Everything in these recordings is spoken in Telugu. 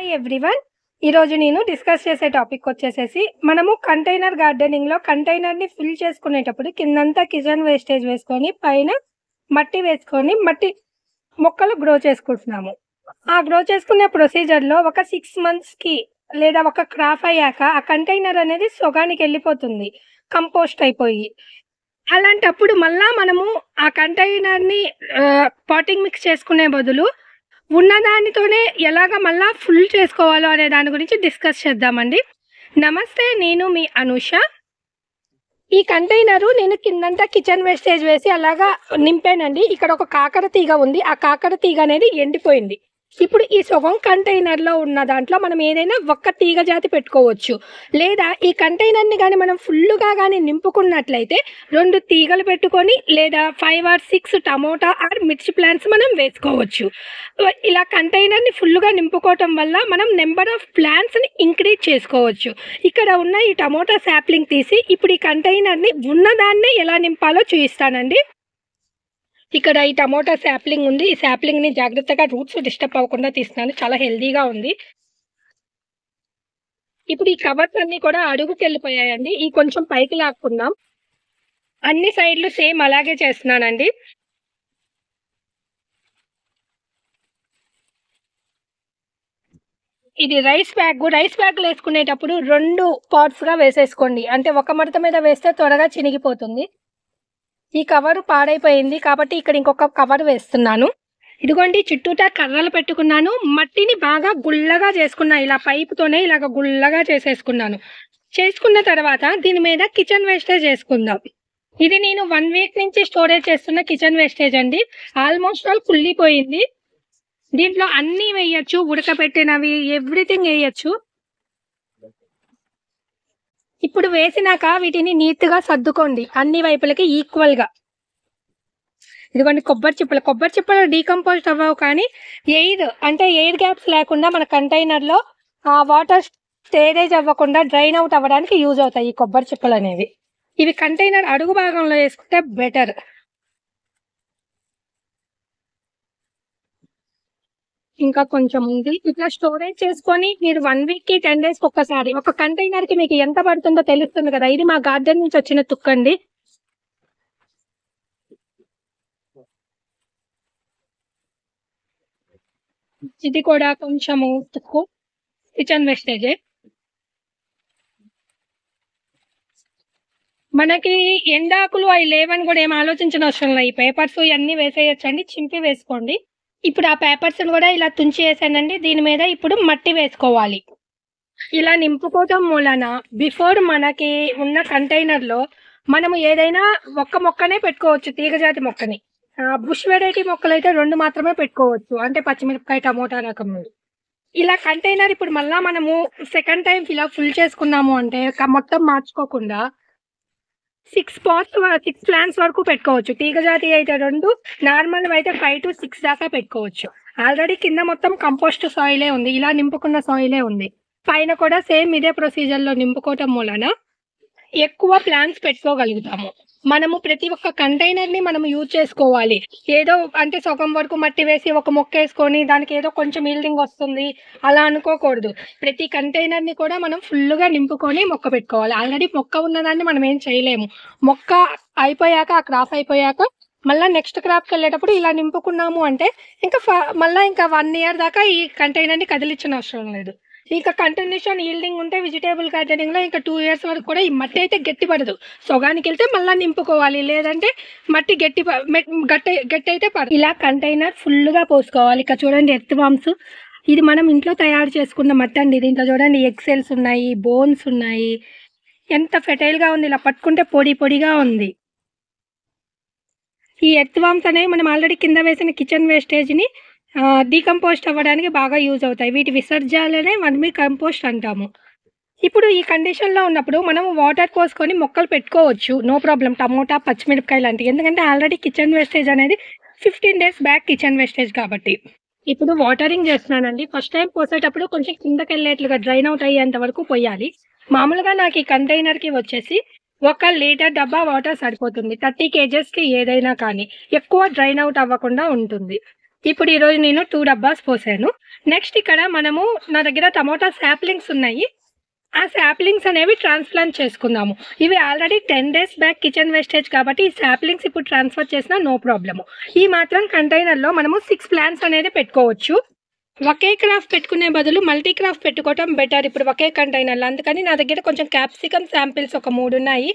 Hi everyone. ఈరోజు నేను డిస్కస్ చేసే టాపిక్ వచ్చేసేసి మనము కంటైనర్ గార్డెనింగ్లో కంటైనర్ని ఫిల్ చేసుకునేటప్పుడు కిందంతా కిచెన్ వేస్టేజ్ వేసుకొని పైన మట్టి వేసుకొని మట్టి మొక్కలు గ్రో చేసుకుంటున్నాము. ఆ గ్రో చేసుకునే ప్రొసీజర్లో ఒక 6 మంత్స్కి లేదా ఒక క్రాప్ అయ్యాక ఆ కంటైనర్ అనేది సొగానికి వెళ్ళిపోతుంది, కంపోస్ట్ అయిపోయి. అలాంటప్పుడు మళ్ళా మనము ఆ కంటైనర్ని పాటింగ్ మిక్స్ చేసుకునే బదులు ఉన్నదానితోనే ఎలాగ మళ్ళా ఫుల్ చేసుకోవాలో అనే దాని గురించి డిస్కస్ చేద్దామండి. నమస్తే, నేను మీ అనూష. ఈ కంటైనరు నేను కిందంతా కిచెన్ వేస్టేజ్ వేసి అలాగా నింపానండి. ఇక్కడ ఒక కాకర తీగ ఉంది, ఆ కాకర తీగ అనేది ఎండిపోయింది. ఇప్పుడు ఈ సొగం కంటైనర్లో ఉన్న దాంట్లో మనం ఏదైనా ఒక్క తీగ జాతి పెట్టుకోవచ్చు, లేదా ఈ కంటైనర్ని కానీ మనం ఫుల్గా కానీ నింపుకున్నట్లయితే 2 తీగలు పెట్టుకొని లేదా 5 or 6 టమోటా ఆర్ మిర్చి ప్లాంట్స్ మనం వేసుకోవచ్చు. ఇలా కంటైనర్ని ఫుల్గా నింపుకోవటం వల్ల మనం నెంబర్ ఆఫ్ ప్లాంట్స్ని ఇంక్రీజ్ చేసుకోవచ్చు. ఇక్కడ ఉన్న ఈ టమోటా శాప్లింగ్ తీసి ఇప్పుడు ఈ కంటైనర్ని ఉన్నదాన్నే ఎలా నింపాలో చూపిస్తానండి. ఇక్కడ ఈ టమోటా శాప్లింగ్ ఉంది. ఈ శాప్లింగ్ని జాగ్రత్తగా రూట్స్ డిస్టర్బ్ అవ్వకుండా తీస్తున్నాను, చాలా హెల్దీగా ఉంది. ఇప్పుడు ఈ కవర్స్ అన్నీ కూడా అడుగుకి వెళ్ళిపోయాయండి. ఈ కొంచెం పైకి లాక్కుందాం. అన్ని సైడ్లు సేమ్ అలాగే చేస్తున్నానండి. ఇది రైస్ బ్యాగ్లు వేసుకునేటప్పుడు 2 పార్ట్స్గా వేసేసుకోండి, అంటే ఒక మడత మీద వేస్తే త్వరగా చినిగిపోతుంది. ఈ కవరు పాడైపోయింది కాబట్టి ఇక్కడ ఇంకొక కవర్ వేస్తున్నాను. ఇదిగోండి, చుట్టూతా కర్రలు పెట్టుకున్నాను. మట్టిని బాగా గుల్లగా చేసుకున్నా, ఇలా పైపుతోనే ఇలాగ గుల్లగా చేసుకున్న తర్వాత దీని మీద కిచెన్ వేస్టేజ్ వేసుకుందాం. ఇది నేను 1 వీక్ నుంచి స్టోరేజ్ చేస్తున్న కిచెన్ వేస్టేజ్ అండి. ఆల్మోస్ట్ ఆల్ కుళ్ళిపోయింది. దీంట్లో అన్నీ వేయచ్చు, ఉడకబెట్టినవి ఎవ్రీథింగ్ వేయచ్చు. ఇప్పుడు వేసినాక వీటిని నీట్గా సర్దుకోండి అన్ని వైపులకి ఈక్వల్గా. ఇదిగోండి కొబ్బరి చిప్పలు డీకంపోజ్ అవ్వవు, కానీ ఎయిర్ గ్యాప్స్ లేకుండా మన కంటైనర్లో వాటర్ స్టోరేజ్ అవ్వకుండా డ్రైన్ అవుట్ అవ్వడానికి యూజ్ అవుతాయి ఈ కొబ్బరి చిప్పలు అనేవి. ఇవి కంటైనర్ అడుగు భాగంలో వేసుకుంటే బెటర్. ఇంకా కొంచెం ఉంది. ఇట్లా స్టోరేజ్ చేసుకొని మీరు 1 వీక్కి 10 డేస్కి ఒక్కసారి ఒక కంటైనర్కి మీకు ఎంత పడుతుందో తెలుస్తుంది కదా. ఇది మా గార్డెన్ నుంచి వచ్చిన తుక్కండి. ఇది కూడా కొంచెము తుక్కు, కిచెన్ వేస్టేజే. మనకి ఎండాకులు అవి లేవని కూడా ఏం ఆలోచించిన అవసరం లేదు. ఈ పేపర్స్ ఇవన్నీ వేసేయచ్చండి, చింపి వేసుకోండి. ఇప్పుడు ఆ పేపర్స్ని కూడా ఇలా తుంచి వేసానండి. దీని మీద ఇప్పుడు మట్టి వేసుకోవాలి. ఇలా నింపుకోవటం మూలన బిఫోర్ మనకి ఉన్న కంటైనర్లో మనము ఏదైనా ఒక్క మొక్కనే పెట్టుకోవచ్చు, తీగజాతి మొక్కని. బుష్ వెరైటీ మొక్కలు అయితే 2 మాత్రమే పెట్టుకోవచ్చు, అంటే పచ్చిమిరపకాయ, టమోటా రకం. ఇలా కంటైనర్ ఇప్పుడు మళ్ళీ మనము సెకండ్ టైం ఇలా ఫుల్ చేసుకున్నాము అంటే మొత్తం మార్చుకోకుండా 6 ప్లాంట్స్ వరకు పెట్టుకోవచ్చు. తీగజాతి అయితే 2, నార్మల్ అయితే 5 to 6 దాకా పెట్టుకోవచ్చు. ఆల్రెడీ కింద మొత్తం కంపోస్ట్ సాయిలే ఉంది, ఇలా నింపుకున్న సాయిలే ఉంది. పైన కూడా సేమ్ ఇదే ప్రొసీజర్లో నింపుకోవటం మూలన ఎక్కువ ప్లాంట్స్ పెట్టుకోగలుగుతాము. మనము ప్రతి ఒక్క కంటైనర్ని మనం యూజ్ చేసుకోవాలి. ఏదో అంటే సగం వరకు మట్టి వేసి ఒక మొక్క వేసుకొని దానికి ఏదో కొంచెం ఈల్డింగ్ వస్తుంది అలా అనుకోకూడదు. ప్రతి కంటైనర్ని కూడా మనం ఫుల్గా నింపుకొని మొక్క పెట్టుకోవాలి. ఆల్రెడీ మొక్క ఉన్నదాన్ని మనం ఏం చేయలేము. మొక్క అయిపోయాక, ఆ క్రాప్ అయిపోయాక మళ్ళీ నెక్స్ట్ క్రాప్కి వెళ్ళేటప్పుడు ఇలా నింపుకున్నాము అంటే ఇంకా మళ్ళీ 1 year దాకా ఈ కంటైనర్ని కదిలించిన అవసరం లేదు. ఇంకా కంటిన్యూషన్ ఈల్డింగ్ ఉంటే వెజిటేబుల్ గార్డెనింగ్లో ఇంకా 2 years వరకు కూడా ఈ మట్టి అయితే గట్టి పడదు. సొగానికి వెళ్తే మళ్ళీ నింపుకోవాలి, లేదంటే మట్టి గట్టి అయితే పడదు. ఇలా కంటైనర్ ఫుల్గా పోసుకోవాలి. ఇక చూడండి, ఎర్త్ వామ్స్. ఇది మనం ఇంట్లో తయారు చేసుకున్న మట్టి అండి. దీంట్లో చూడండి ఎక్సెల్స్ ఉన్నాయి, బోన్స్ ఉన్నాయి. ఎంత ఫెటైల్గా ఉంది, ఇలా పట్టుకుంటే పొడి పొడిగా ఉంది. ఈ ఎర్త్ వామ్స్ అనేవి మనం ఆల్రెడీ కింద వేసిన కిచెన్ వేస్టేజ్ని డీకంపోస్ట్ అవ్వడానికి బాగా యూజ్ అవుతాయి. వీటి విసర్జాలనే వర్మీ కంపోస్ట్ అంటాము. ఇప్పుడు ఈ కండిషన్లో ఉన్నప్పుడు మనం వాటర్ పోసుకొని మొక్కలు పెట్టుకోవచ్చు, నో ప్రాబ్లం. టమోటా, పచ్చిమిరపకాయ లాంటివి, ఎందుకంటే ఆల్రెడీ కిచెన్ వేస్టేజ్ అనేది 15 days బ్యాక్ కిచెన్ వేస్టేజ్ కాబట్టి. ఇప్పుడు వాటరింగ్ చేస్తున్నానండి. ఫస్ట్ టైం పోసేటప్పుడు కొంచెం కిందకి వెళ్ళేట్లుగా డ్రైన్ అవుట్ అయ్యేంత వరకు పోయాలి. మామూలుగా నాకు ఈ కంటైనర్కి వచ్చేసి 1 లీటర్ డబ్బా వాటర్ సరిపోతుంది. 30 kgsకి ఏదైనా కానీ ఎక్కువ డ్రైన్ అవుట్ అవ్వకుండా ఉంటుంది. ఇప్పుడు ఈరోజు నేను 2 డబ్బాస్ పోసాను. నెక్స్ట్ ఇక్కడ మనము నా దగ్గర టమోటా సాప్లింగ్స్ ఉన్నాయి. ఆ సాప్లింగ్స్ అనేవి ట్రాన్స్‌ప్లాంట్ చేసుకుందాము. ఇవి already 10 days back kitchen wastage కాబట్టి ఈ సాప్లింగ్స్ ఇప్పుడు ట్రాన్స్‌ఫర్ చేసినా నో ప్రాబ్లమ్. ఈ మాత్రం కంటైనర్‌లో మనము 6 ప్లాంట్స్ అనేది పెట్టుకోవచ్చు. ఒకే క్రాఫ్ట్ పెట్టుకునే బదులు మల్టీ క్రాఫ్ట్ పెట్టుకోవటం బెటర్ ఇప్పుడు ఒకే కంటైనర్‌లో. అందుకని నా దగ్గర కొంచెం క్యాప్సికమ్ శాంపిల్స్ ఒక 3 ఉన్నాయి.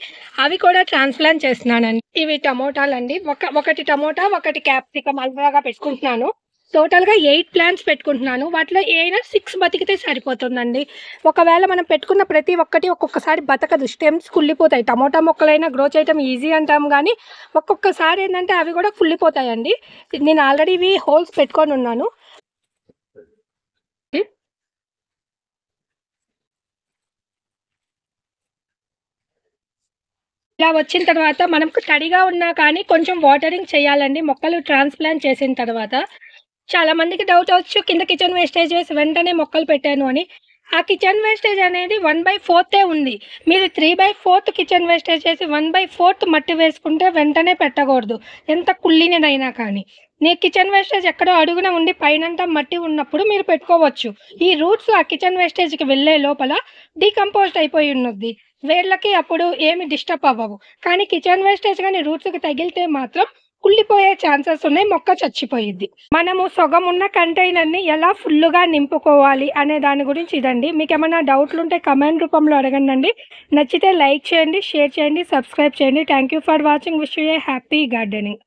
అవి కూడా ట్రాన్స్‌ప్లాంట్ చేస్తున్నానండి. ఇవి టమోటాలండి. ఒకటి టమోటా, ఒకటి క్యాప్సికమ్ అలాగా పెట్టుకుంటున్నాను. టోటల్‌గా 8 ప్లాంట్స్ పెట్టుకుంటున్నాను. వాటిలో ఏమైనా 6 బతికితే సరిపోతుందండి. ఒకవేళ మనం పెట్టుకున్న ప్రతి ఒక్కటి ఒక్కొక్కసారి బతకదు. స్టెమ్స్ కుళ్ళిపోతాయి. టమోటా మొక్కలైనా గ్రో చేయటం ఈజీ అంటాం గానీ, ఒక్కొక్కసారి ఏంటంటే అవి కూడా కుళ్ళిపోతాయండి. నేను ఆల్రెడీ ఇవి హోల్స్ పెట్టుకొని ఉన్నాను. ఇలా వచ్చిన తర్వాత మనకు తడిగా ఉన్నా కానీ కొంచెం వాటరింగ్ చేయాలండి మొక్కలు ట్రాన్స్‌ప్లాంట్ చేసిన తర్వాత. చాలా మందికి డౌట్ వచ్చు కింద కిచెన్ వేస్టేజ్ వేసి వెంటనే మొక్కలు పెట్టాను అని. ఆ కిచెన్ వేస్టేజ్ అనేది 1/4 ఉంది. మీరు 3/4 కిచెన్ వేస్టేజ్ చేసి 1/4 మట్టి వేసుకుంటే వెంటనే పెట్టకూడదు. ఎంత కుళ్ళినదైనా కానీ. కిచెన్ వేస్టేజ్ ఎక్కడో అడుగున ఉండి పైనంతా మట్టి ఉన్నప్పుడు మీరు పెట్టుకోవచ్చు. ఈ రూట్స్ ఆ కిచెన్ వేస్టేజ్‌కి వెళ్ళే లోపల డీకంపోజ్డ్ అయిపోయి ఉన్నది. వేళ్ళకి అప్పుడు ఏమి డిస్టర్బ్ అవ్వవు. కానీ కిచెన్ వేస్టేజ్ గాని రూట్స్‌కి తగిలితే మాత్రం కుళ్ళిపోయే ఛాన్సెస్ ఉన్నాయి. మొక్క చచ్చిపోయిద్ది. మనము సగం ఉన్న కంటైనర్‌ని ఎలా ఫుల్లుగా నింపుకోవాలి అనే దాని గురించి ఇదండి. మీకేమైనా డౌట్లుంటే కమెంట్ రూపంలో అడగండండి. నచ్చితే లైక్ చేయండి, షేర్ చేయండి, సబ్స్క్రైబ్ చేయండి. Thank you for watching. Wish you A happy gardening.